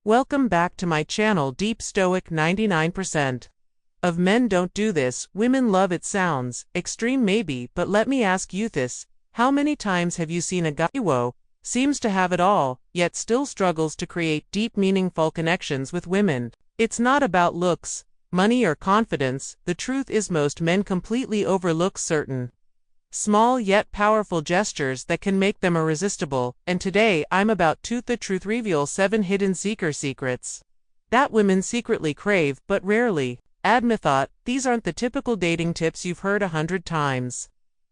Welcome back to my channel. Deep Stoic. 99% of men don't do this. Women love it. Sounds extreme maybe, but let me ask you this. How many times have you seen a guy who seems to have it all, yet still struggles to create deep meaningful connections with women? It's not about looks, money or confidence. The truth is most men completely overlook certain small yet powerful gestures that can make them irresistible, and today I'm about to the truth reveal 7 hidden secrets that women secretly crave but rarely admit. These aren't the typical dating tips you've heard 100 times.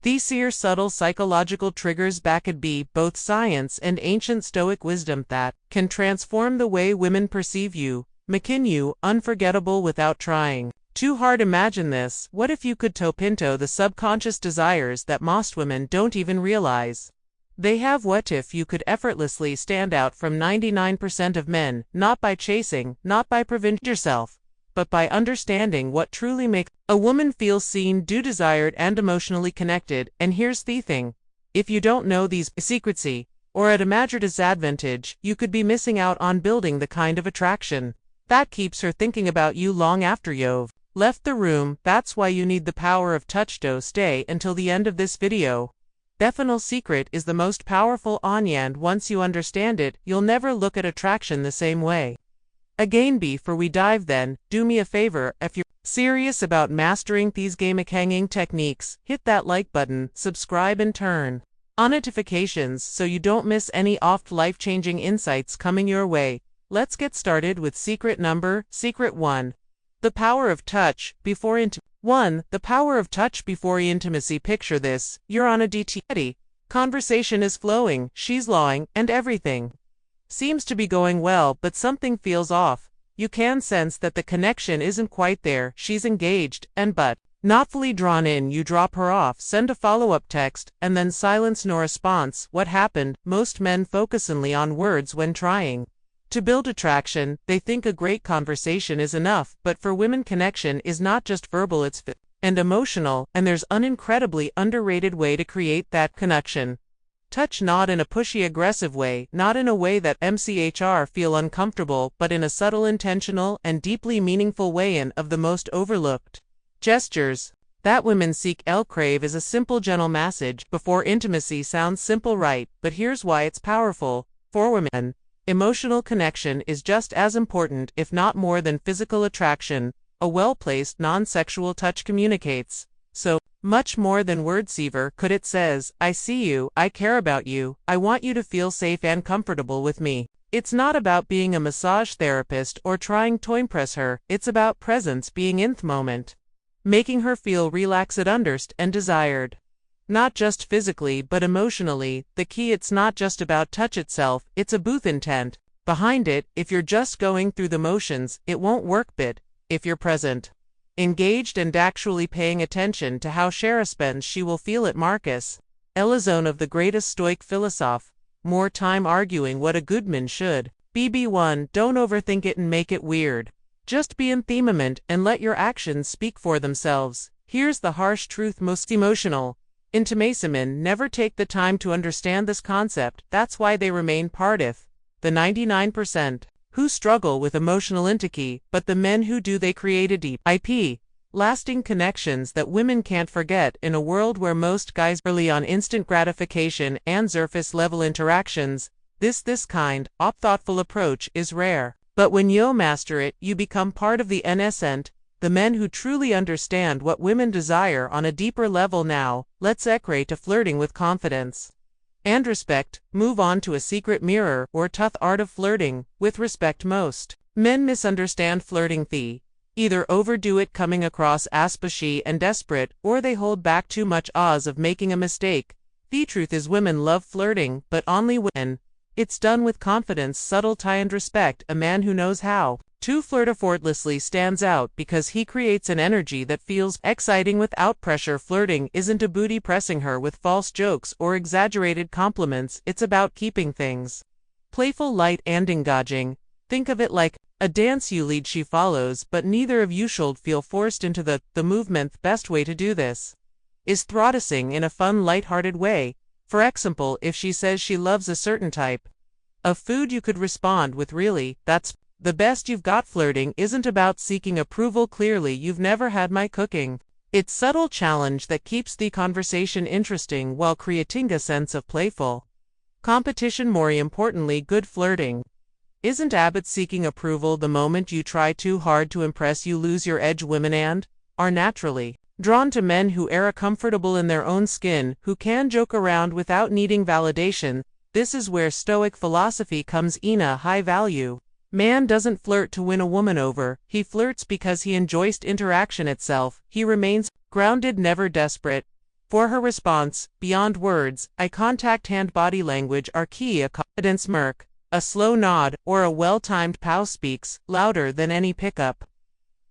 These are subtle psychological triggers backed by both science and ancient Stoic wisdom that can transform the way women perceive you, making you unforgettable without trying too hard. Imagine this. What if you could tap into the subconscious desires that most women don't even realize they have? What if you could effortlessly stand out from 99% of men, not by chasing, not by preventing yourself, but by understanding what truly makes a woman feel seen, do desired, and emotionally connected? And here's the thing. If you don't know these secrets, or at a major disadvantage, you could be missing out on building the kind of attraction that keeps her thinking about you long after you've left the room. That's why you need the power of touch. Stay until the end of this video. The final secret is the most powerful one, and once you understand it, you'll never look at attraction the same way again. Before we dive then, do me a favor. If you're serious about mastering these game-hanging techniques, hit that like button, subscribe and turn on notifications so you don't miss any life-changing insights coming your way. Let's get started with secret 1. The power of touch before intimacy. 1. The power of touch before intimacy. Picture this. You're on a date. Conversation is flowing, she's lying, and everything seems to be going well, but something feels off. You can sense that the connection isn't quite there. She's engaged, but not fully drawn in. You drop her off, send a follow-up text, and then silence, no response. What happened? Most men focus only on words when trying to build attraction. They think a great conversation is enough, but for women, connection is not just verbal, it's physical and emotional, and there's an incredibly underrated way to create that connection. Touch, not in a pushy, aggressive way, not in a way that makes her feel uncomfortable, but in a subtle, intentional, and deeply meaningful way. And of the most overlooked gestures that women crave is a simple, gentle message before intimacy. Sounds simple, right? But here's why it's powerful. For women, emotional connection is just as important, if not more, than physical attraction. A well-placed, non-sexual touch communicates so much more than words ever could. It says, I see you, I care about you, I want you to feel safe and comfortable with me. It's not about being a massage therapist or trying to impress her. It's about presence, being in the moment, making her feel relaxed, understood, and desired. Not just physically, but emotionally. The key, it's not just about touch itself, it's a booth intent behind it. If you're just going through the motions, it won't work. But if you're present, engaged, and actually paying attention to how Shara spends, she will feel it. Marcus Elizone, of the greatest Stoic philosopher, more time arguing what a good man should be. 1. Don't overthink it and make it weird. Just be in the moment and let your actions speak for themselves. Here's the harsh truth. Most emotional intimacy men never take the time to understand this concept. That's why they remain part of the 99% who struggle with emotional intimacy. But the men who do, they create a deep, lasting connections that women can't forget. In a world where most guys rely on instant gratification and surface-level interactions, this kind of thoughtful approach is rare. But when you master it, you become part of the NSN, the men who truly understand what women desire on a deeper level. Now, let's to flirting with confidence and respect. Move on to a secret mirror, or tough art of flirting with respect. Most men misunderstand flirting. They either overdo it, coming across as pushy and desperate, or they hold back too much odds of making a mistake. The truth is, women love flirting, but only when it's done with confidence, subtlety, and respect. A man who knows how to flirt effortlessly stands out because he creates an energy that feels exciting without pressure. Flirting isn't a booty pressing her with false jokes or exaggerated compliments. It's about keeping things playful, light, and engaging. Think of it like a dance. You lead, she follows, but neither of you should feel forced into the movement. The best way to do this is throttling in a fun, light-hearted way. For example, if she says she loves a certain type of food you could respond with really, that's the best you've got. Flirting isn't about seeking approval. Clearly you've never had my cooking. It's subtle challenge that keeps the conversation interesting while creating a sense of playful competition. More importantly, good flirting isn't about seeking approval. The moment you try too hard to impress, you lose your edge. Women are naturally drawn to men who are comfortable in their own skin, who can joke around without needing validation. This is where Stoic philosophy comes in. A high value man doesn't flirt to win a woman over, he flirts because he enjoys interaction itself. He remains grounded, never desperate for her response. Beyond words, eye contact, hand, body language are key. A confident smirk, a slow nod, or a well-timed pow speaks louder than any pickup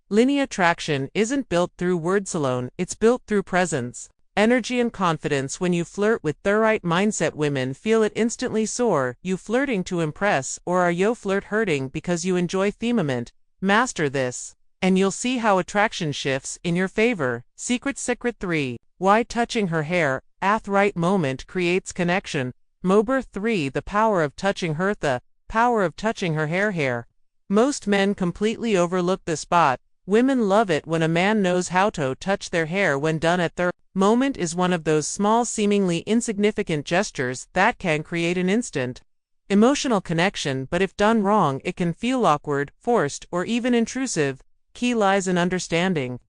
line. Attraction isn't built through words alone, it's built through presence, energy, and confidence. When you flirt with the right mindset, women feel it instantly. Soar you flirting to impress, or are you flirt hurting because you enjoy themament? Master this, and you'll see how attraction shifts in your favor. Secret 3. Why touching her hair at the right moment creates connection. Mober 3. The power of touching her. The power of touching her hair. Most men completely overlook the spot. Women love it when a man knows how to touch their hair. When done at their moment is one of those small, seemingly insignificant gestures that can create an instant emotional connection, but if done wrong, it can feel awkward, forced, or even intrusive. Key lies in understanding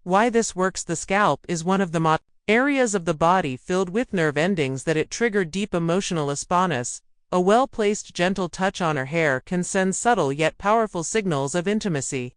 why this works. The scalp is one of the areas of the body filled with nerve endings that it trigger deep emotional response. A well-placed, gentle touch on her hair can send subtle yet powerful signals of intimacy,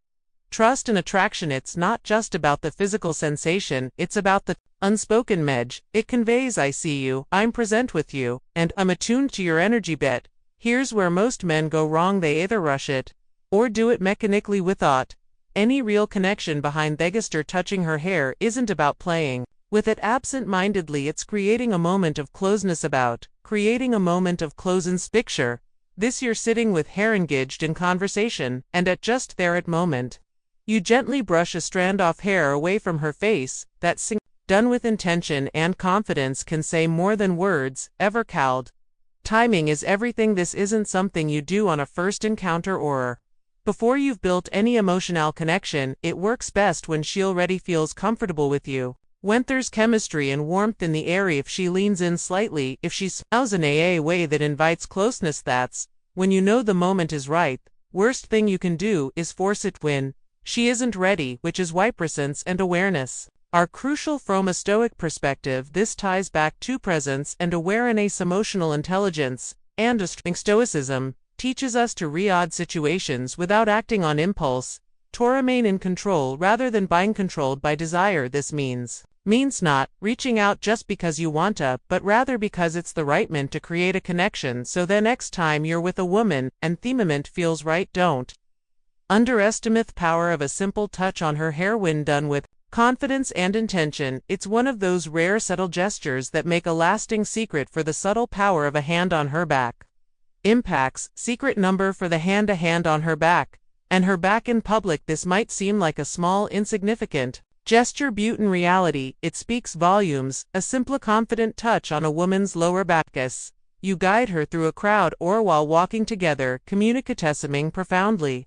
trust, and attraction. It's not just about the physical sensation, it's about the unspoken message it conveys. I see you, I'm present with you, and I'm attuned to your energy. Bet here's where most men go wrong. They either rush it or do it mechanically without any real connection behind the gesture. Touching her hair isn't about playing with it absent-mindedly, it's creating a moment of closeness. About creating a moment of closeness. Picture this: you're sitting with hair engaged in conversation, and at just that moment, you gently brush a strand of hair away from her face. That done with intention and confidence can say more than words ever could. Timing is everything. This isn't something you do on a first encounter or before you've built any emotional connection. It works best when she already feels comfortable with you, when there's chemistry and warmth in the air. If she leans in slightly, if she smiles in a way that invites closeness, that's when you know the moment is right. Worst thing you can do is force it when she isn't ready, which is why presence and awareness are crucial from a Stoic perspective. This ties back to presence and awareness. Emotional intelligence and a strong Stoicism teaches us to read situations without acting on impulse, to remain in control rather than being controlled by desire. This means not reaching out just because you want to, but rather because it's the right moment to create a connection. So the next time you're with a woman and the moment feels right, don't underestimate the power of a simple touch on her hair. When done with confidence and intention, it's one of those rare subtle gestures that make a lasting secret. For the subtle power of a hand on her back impacts. Secret number for the hand: a hand on her back and her back in public. This might seem like a small, insignificant gesture, but in reality, it speaks volumes. A simple, confident touch on a woman's lower back as you guide her through a crowd or while walking together, communicating profoundly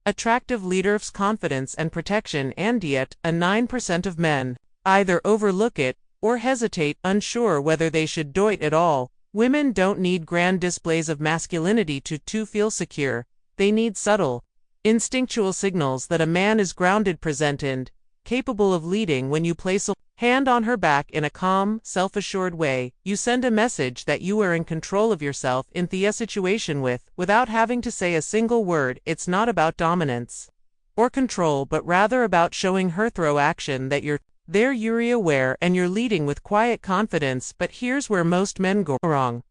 attractive leaders, confidence and protection. And yet, 9% of men either overlook it or hesitate, unsure whether they should do it at all. Women don't need grand displays of masculinity to feel secure. They need subtle, instinctual signals that a man is grounded, present, and capable of leading. When you place a hand on her back in a calm, self-assured way, you send a message that you are in control of yourself in the situation without having to say a single word. It's not about dominance or control, but rather about showing her through action that you're there, you're aware, and you're leading with quiet confidence. But here's where most men go wrong.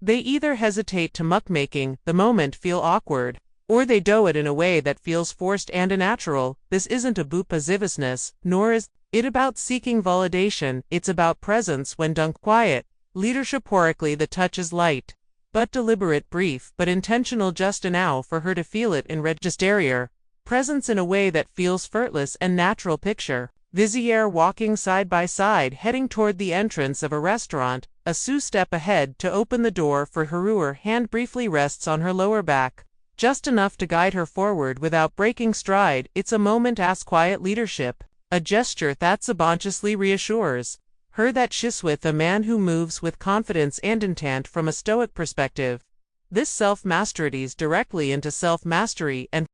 They either hesitate to muck-making the moment feel awkward, or they do it in a way that feels forced and unnatural. This isn't about possessiveness, nor is it about seeking validation. It's about presence when done quiet, leadership. Oracularly, the touch is light but deliberate, brief but intentional, just enough for her to feel it in register. Presence in a way that feels effortless and natural. Picture Vizier walking side by side heading toward the entrance of a restaurant, a Sue step ahead to open the door for her hand briefly rests on her lower back, just enough to guide her forward without breaking stride. It's a moment as quiet leadership, a gesture that subconsciously reassures her that she's with a man who moves with confidence and intent from a stoic perspective. This self-mastery is directly into self-mastery and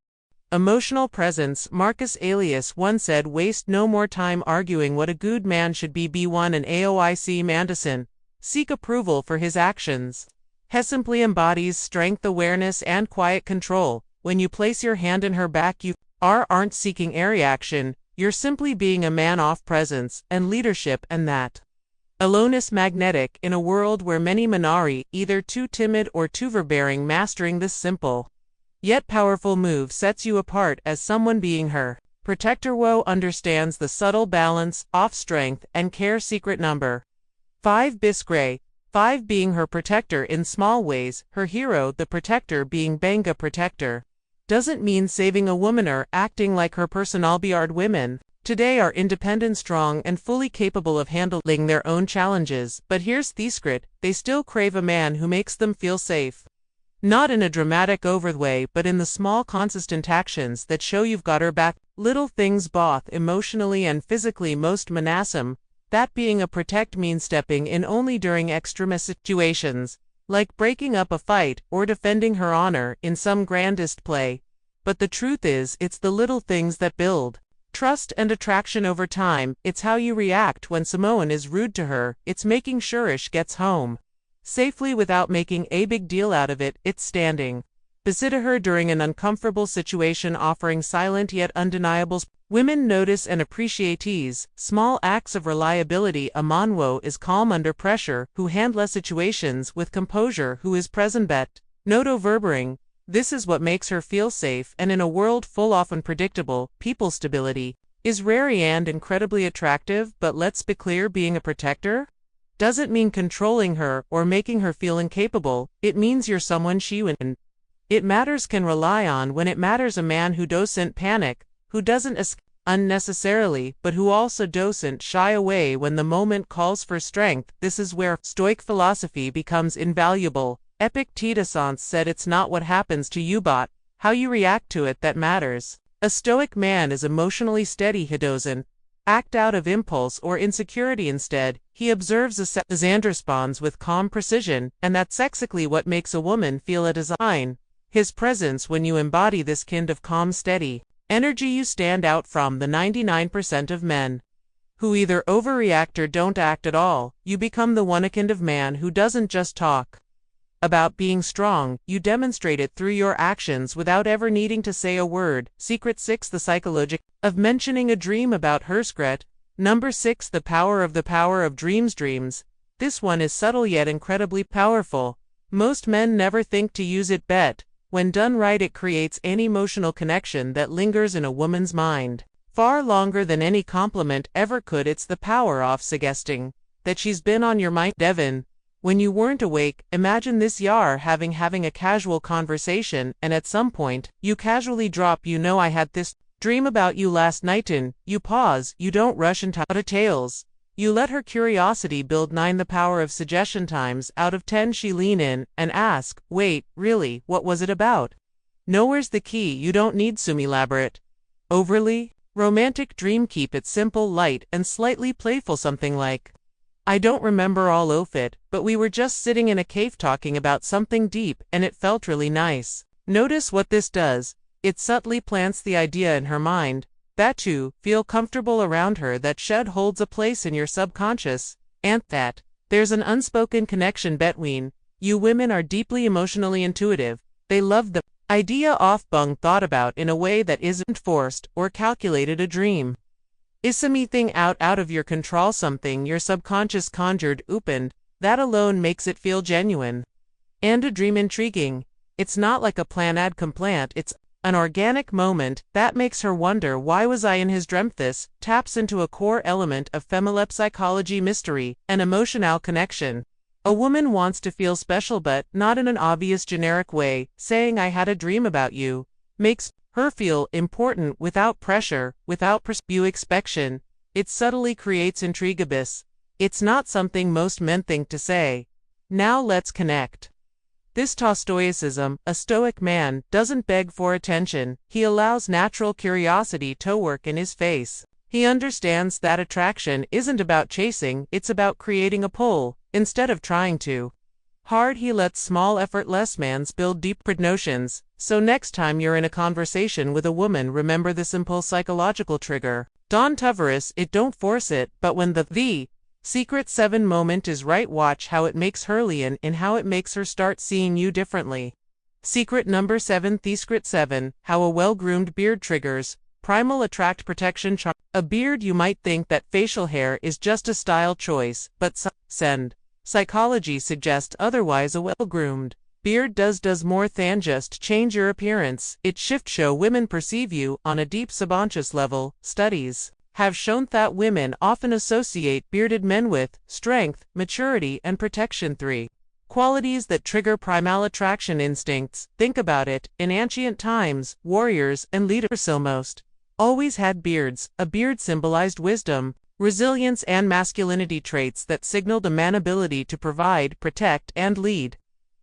emotional presence. Marcus Aurelius once said, "Waste no more time arguing what a good man should be." B1 and Aoic Mandison. Seek approval for his actions. He simply embodies strength, awareness, and quiet control. When you place your hand in her back, you aren't seeking a reaction. You're simply being a man of presence and leadership, and that alone is magnetic in a world where many men are either too timid or too overbearing. Mastering this simple yet powerful move sets you apart as someone being her protector. Woe understands the subtle balance of strength and care. Secret number 5. Bisgray. 5 being her protector in small ways, her hero, the protector being Benga protector, doesn't mean saving a woman or acting like her personal bodyguard. Women today are independent, strong, and fully capable of handling their own challenges, but here's the secret: they still crave a man who makes them feel safe. Not in a dramatic overway, but in the small consistent actions that show you've got her back. Little things both emotionally and physically. Most menasem, that being a protect means stepping in only during extreme situations, like breaking up a fight or defending her honor in some grandest play. But the truth is, it's the little things that build trust and attraction over time. It's how you react when Samoan is rude to her. It's making sure Ish gets home safely without making a big deal out of it. It's standing beside her during an uncomfortable situation, offering silent yet undeniable. Women notice and appreciate these small acts of reliability. A Monwo is calm under pressure, who handles situations with composure, who is present but not overbearing. This is what makes her feel safe, and in a world full of unpredictable people, stability is rare and incredibly attractive. But let's be clear, being a protector doesn't mean controlling her or making her feel incapable. It means you're someone she and it matters can rely on when it matters. A man who doesn't panic, who doesn't escape unnecessarily, but who also doesn't shy away when the moment calls for strength. This is where Stoic philosophy becomes invaluable. Epictetus said, "It's not what happens to you but how you react to it that matters." A Stoic man is emotionally steady. He doesn't act out of impulse or insecurity. Instead, he observes and responds with calm precision, and that's exactly what makes a woman feel a design. His presence. When you embody this kind of calm, steady energy, you stand out from the 99% of men who either overreact or don't act at all. You become the one kind of man who doesn't just talk about being strong, you demonstrate it through your actions without ever needing to say a word. Secret 6. The psychology of mentioning a dream about her. Secret number 6. The power of dreams. Dreams. This one is subtle yet incredibly powerful. Most men never think to use it, but when done right, it creates an emotional connection that lingers in a woman's mind far longer than any compliment ever could. It's the power of suggesting that she's been on your mind. Devin, when you weren't awake, imagine this: you're having a casual conversation, and at some point, you casually drop, "You know, I had this dream about you last night." And you pause. You don't rush into details. You let her curiosity build. 9. The power of suggestion. Times out of 10 she lean in and ask, "Wait, really, what was it about?" Nowhere's the key. You don't need some elaborate, overly romantic dream. Keep it simple, light, and slightly playful. Something like, "I don't remember all of it, but we were just sitting in a cave talking about something deep, and it felt really nice." Notice what this does. It subtly plants the idea in her mind that you feel comfortable around her, that shed holds a place in your subconscious, and that there's an unspoken connection between you. Women are deeply emotionally intuitive. They love the idea of being thought about in a way that isn't forced or calculated. A dream is something out of your control, something your subconscious conjured up, and that alone makes it feel genuine. And a dream intriguing. It's not like a planned complaint, it's an organic moment that makes her wonder, "Why was I in his dream?" This taps into a core element of female psychology: mystery and emotional connection. A woman wants to feel special, but not in an obvious generic way. Saying, "I had a dream about you," makes her feel important without pressure, without expectation. It subtly creates intriguebus. It's not something most men think to say. Now let's connect. This Stoicism, a Stoic man, doesn't beg for attention, he allows natural curiosity to work in his face. He understands that attraction isn't about chasing, it's about creating a pull, instead of trying to hard. He lets small effortless mans build deep notions, so next time you're in a conversation with a woman, remember this simple psychological trigger. Don't Tavares it, don't force it, but when the Secret 7 moment is right, watch how it makes her lean and how it makes her start seeing you differently. Secret number 7. The Secret 7, how a well-groomed beard triggers primal attract protection charm. A beard. You might think that facial hair is just a style choice, but psychology suggests otherwise. A well-groomed beard does more than just change your appearance, it shifts how women perceive you on a deep subconscious level. Studies have shown that women often associate bearded men with strength, maturity, and protection, 3 qualities that trigger primal attraction instincts. Think about it, in ancient times, warriors and leaders almost always had beards. A beard symbolized wisdom, resilience, and masculinity, traits that signaled a man's ability to provide, protect, and lead.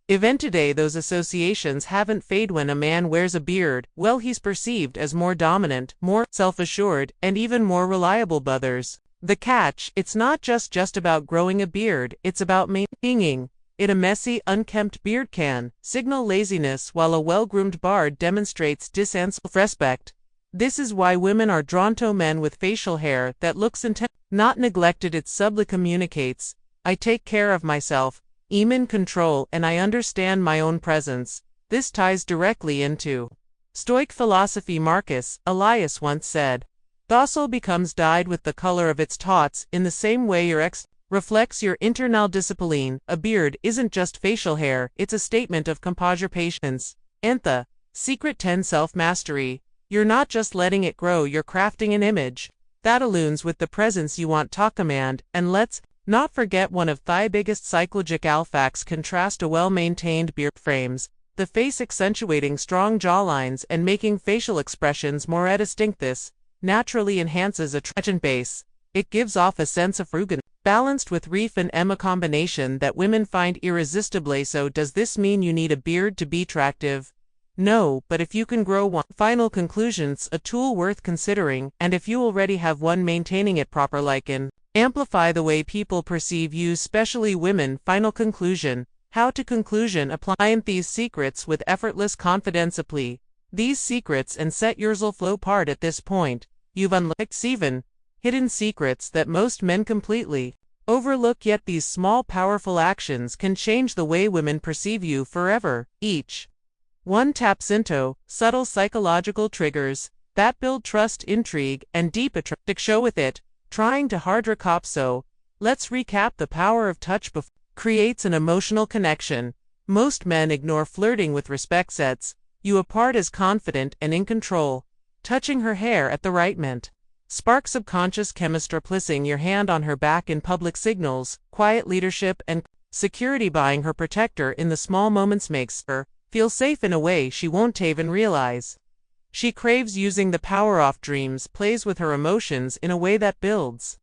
Even today those associations haven't faded. When a man wears a beard, well, he's perceived as more dominant, more self-assured, and even more reliable by others. The catch, it's not just about growing a beard, it's about maintaining it. A messy, unkempt beard can signal laziness, while a well-groomed beard demonstrates self-respect. This is why women are drawn to men with facial hair that looks intense, not neglected. It subtly communicates, I take care of myself, I'm in control, and I understand my own presence. This ties directly into Stoic philosophy. Marcus Aurelius once said, "The soul becomes dyed with the color of its thoughts. In the same way your reflects your internal discipline." A beard isn't just facial hair, it's a statement of composure, patience, and the Secret 10 self-mastery. You're not just letting it grow, you're crafting an image that aligns with the presence you want to command. And let's not forget one of the biggest psychological facts: contrast. A well-maintained beard frames the face, accentuating strong jawlines and making facial expressions more distinct. This naturally enhances attraction base. It gives off a sense of frugality, balanced with reef and a combination that women find irresistibly so. Does this mean you need a beard to be attractive? No, but if you can grow one. Final conclusions, a tool worth considering, and if you already have one, maintaining it properly can amplify the way people perceive you, especially women. Final conclusion, how to conclusion, apply these secrets with effortless confidence. Apply these secrets and set yourself flow part. At this point, you've unlocked 7 hidden secrets that most men completely overlook, yet these small powerful actions can change the way women perceive you forever. Each one taps into subtle psychological triggers that build trust, intrigue, and deep attraction. Show with it, trying to hard recap. So, let's recap. The power of touch creates an emotional connection. Most men ignore flirting with respect, sets you apart as confident and in control. Touching her hair at the right moment sparks subconscious chemistry. Placing your hand on her back in public signals quiet leadership and security. Buying her protector in the small moments makes her feel safe in a way she won't even realize. She craves. Using the power of dreams plays with her emotions in a way that builds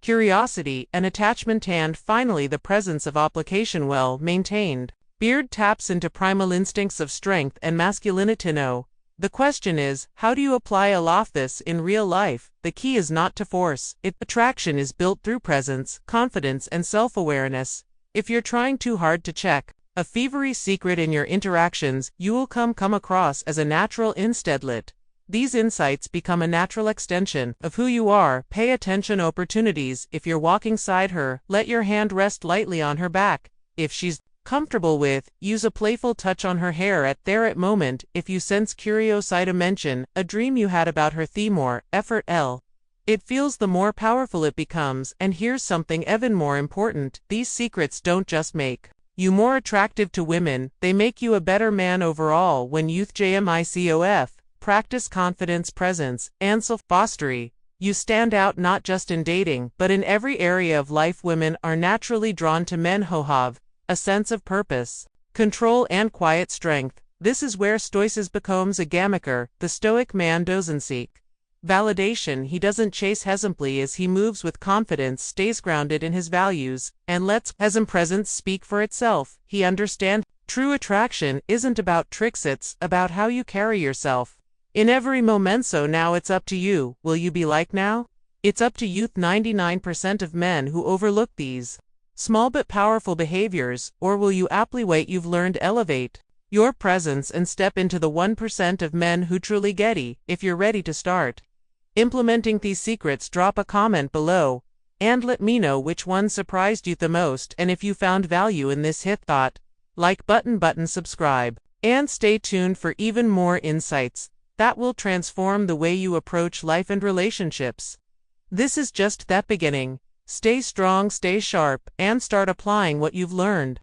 curiosity and attachment. And finally, the presence of application. Well maintained beard taps into primal instincts of strength and masculinity. No, the question is, how do you apply all of this in real life? The key is not to force it. Attraction is built through presence, confidence, and self-awareness. If you're trying too hard to check a fevery secret in your interactions, you will come across as a natural. Instead, let these insights become a natural extension of who you are. Pay attention opportunities. If you're walking beside her, let your hand rest lightly on her back. If she's comfortable with, use a playful touch on her hair at that moment. If you sense curiosity, mention a dream you had about her. The more effort it feels, the more powerful it becomes. And here's something even more important, these secrets don't just make you more attractive to women, they make you a better man overall. When youth JMICOF, practice confidence, presence, and self-mastery, you stand out not just in dating, but in every area of life. Women are naturally drawn to men who have a sense of purpose, control, and quiet strength. This is where stoicism becomes a gamaker. The Stoic man doesn't seek validation. He doesn't chase hesitantly as he moves with confidence, stays grounded in his values, and lets his presence speak for itself. He understands true attraction isn't about tricks, it's about how you carry yourself in every moment. So now it's up to you. Will you be like now? It's up to you. 99% of men who overlook these small but powerful behaviors, or will you aptly wait you've learned to elevate your presence and step into the 1% of men who truly get it? If you're ready to start implementing these secrets, drop a comment below and let me know which one surprised you the most, and if you found value in this, hit that like button, subscribe, and stay tuned for even more insights that will transform the way you approach life and relationships. This is just that beginning. Stay strong, stay sharp, and start applying what you've learned.